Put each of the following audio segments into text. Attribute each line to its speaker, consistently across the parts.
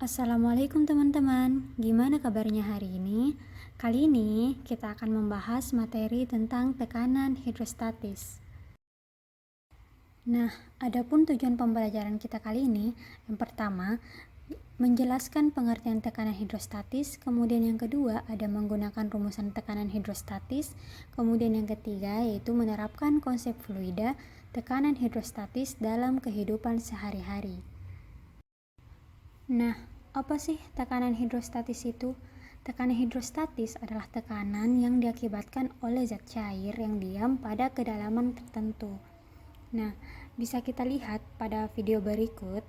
Speaker 1: Assalamualaikum teman-teman, gimana kabarnya hari ini? Kali ini kita akan membahas materi tentang tekanan hidrostatis. Nah, adapun tujuan pembelajaran kita kali ini, yang pertama, menjelaskan pengertian tekanan hidrostatis, kemudian yang kedua ada menggunakan rumusan tekanan hidrostatis, kemudian yang ketiga yaitu menerapkan konsep fluida tekanan hidrostatis dalam kehidupan sehari-hari. Nah, apa sih tekanan hidrostatis itu? Tekanan hidrostatis adalah tekanan yang diakibatkan oleh zat cair yang diam pada kedalaman tertentu. Nah, bisa kita lihat pada video berikut.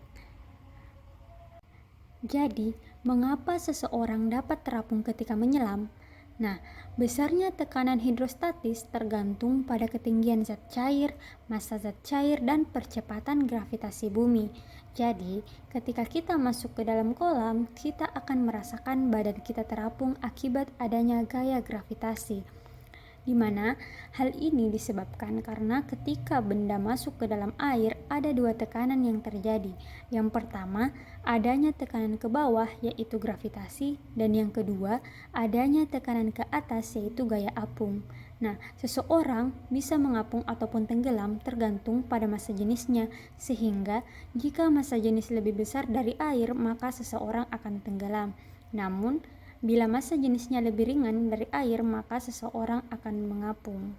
Speaker 1: Jadi, mengapa seseorang dapat terapung ketika menyelam? Nah, besarnya tekanan hidrostatis tergantung pada ketinggian zat cair, massa zat cair, dan percepatan gravitasi bumi. Jadi, ketika kita masuk ke dalam kolam, kita akan merasakan badan kita terapung akibat adanya gaya gravitasi, di mana hal ini disebabkan karena ketika benda masuk ke dalam air ada dua tekanan yang terjadi. Yang pertama, adanya tekanan ke bawah yaitu gravitasi, dan yang kedua, adanya tekanan ke atas yaitu gaya apung. Nah, seseorang bisa mengapung ataupun tenggelam tergantung pada massa jenisnya, sehingga jika massa jenis lebih besar dari air maka seseorang akan tenggelam. Namun, bila massa jenisnya lebih ringan dari air, maka seseorang akan mengapung.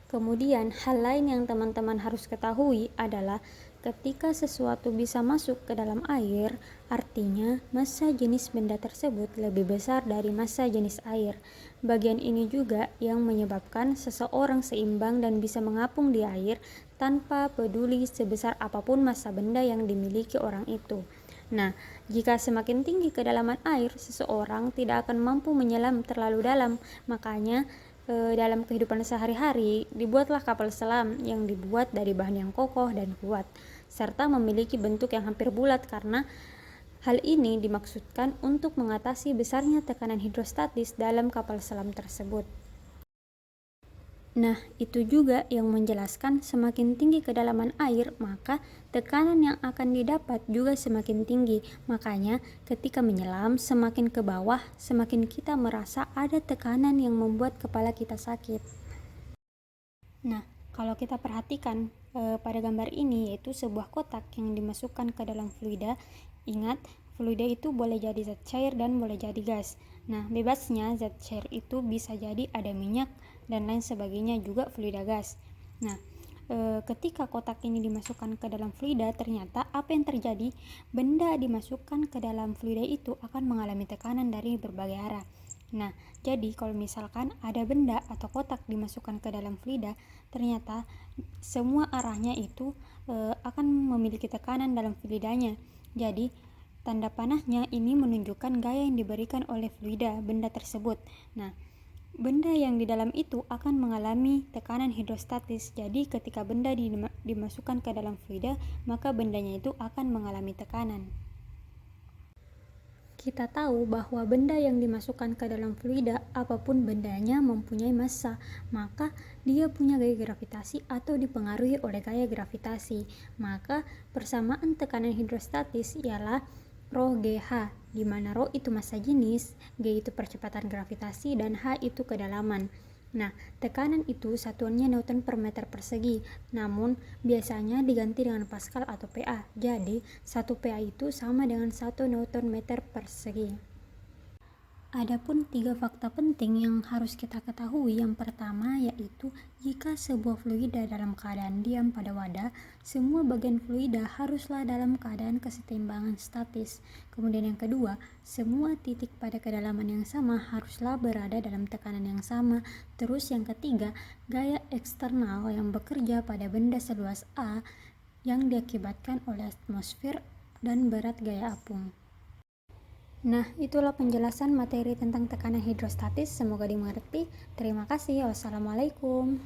Speaker 1: Kemudian, hal lain yang teman-teman harus ketahui adalah ketika sesuatu bisa masuk ke dalam air, artinya massa jenis benda tersebut lebih besar dari massa jenis air. Bagian ini juga yang menyebabkan seseorang seimbang dan bisa mengapung di air tanpa peduli sebesar apapun massa benda yang dimiliki orang itu. Nah, jika semakin tinggi kedalaman air, seseorang tidak akan mampu menyelam terlalu dalam. Makanya, dalam kehidupan sehari-hari, dibuatlah kapal selam yang dibuat dari bahan yang kokoh dan kuat, serta memiliki bentuk yang hampir bulat karena hal ini dimaksudkan untuk mengatasi besarnya tekanan hidrostatis dalam kapal selam tersebut. Nah, itu juga yang menjelaskan semakin tinggi kedalaman air, maka tekanan yang akan didapat juga semakin tinggi. Makanya, ketika menyelam semakin ke bawah, semakin kita merasa ada tekanan yang membuat kepala kita sakit. Nah, kalau kita perhatikan pada gambar ini, yaitu sebuah kotak yang dimasukkan ke dalam fluida. Ingat, fluida itu boleh jadi zat cair dan boleh jadi gas. Nah, bebasnya zat cair itu bisa jadi ada minyak dan lain sebagainya, juga fluida gas. Nah, ketika kotak ini dimasukkan ke dalam fluida, ternyata apa yang terjadi? Benda dimasukkan ke dalam fluida itu akan mengalami tekanan dari berbagai arah. Nah, jadi kalau misalkan ada benda atau kotak dimasukkan ke dalam fluida, ternyata semua arahnya itu akan memiliki tekanan dalam fluidanya. Jadi, tanda panahnya ini menunjukkan gaya yang diberikan oleh fluida benda tersebut. Nah, benda yang di dalam itu akan mengalami tekanan hidrostatis. Jadi, ketika benda dimasukkan ke dalam fluida, maka bendanya itu akan mengalami tekanan. Kita tahu bahwa benda yang dimasukkan ke dalam fluida, apapun bendanya, mempunyai massa, maka dia punya gaya gravitasi atau dipengaruhi oleh gaya gravitasi. Maka persamaan tekanan hidrostatis ialah Rho GH, di mana Rho itu massa jenis, G itu percepatan gravitasi, dan H itu kedalaman. Nah, tekanan itu satuannya Newton per meter persegi, namun biasanya diganti dengan Pascal atau PA. Jadi, 1 PA itu sama dengan 1 Newton meter persegi. Adapun 3 fakta penting yang harus kita ketahui. Yang pertama yaitu jika sebuah fluida dalam keadaan diam pada wadah, semua bagian fluida haruslah dalam keadaan kesetimbangan statis. Kemudian yang kedua, semua titik pada kedalaman yang sama haruslah berada dalam tekanan yang sama. Terus yang ketiga, gaya eksternal yang bekerja pada benda seluas A yang diakibatkan oleh atmosfer dan berat gaya apung. Nah, itulah penjelasan materi tentang tekanan hidrostatis. Semoga dimengerti. Terima kasih. Wassalamualaikum.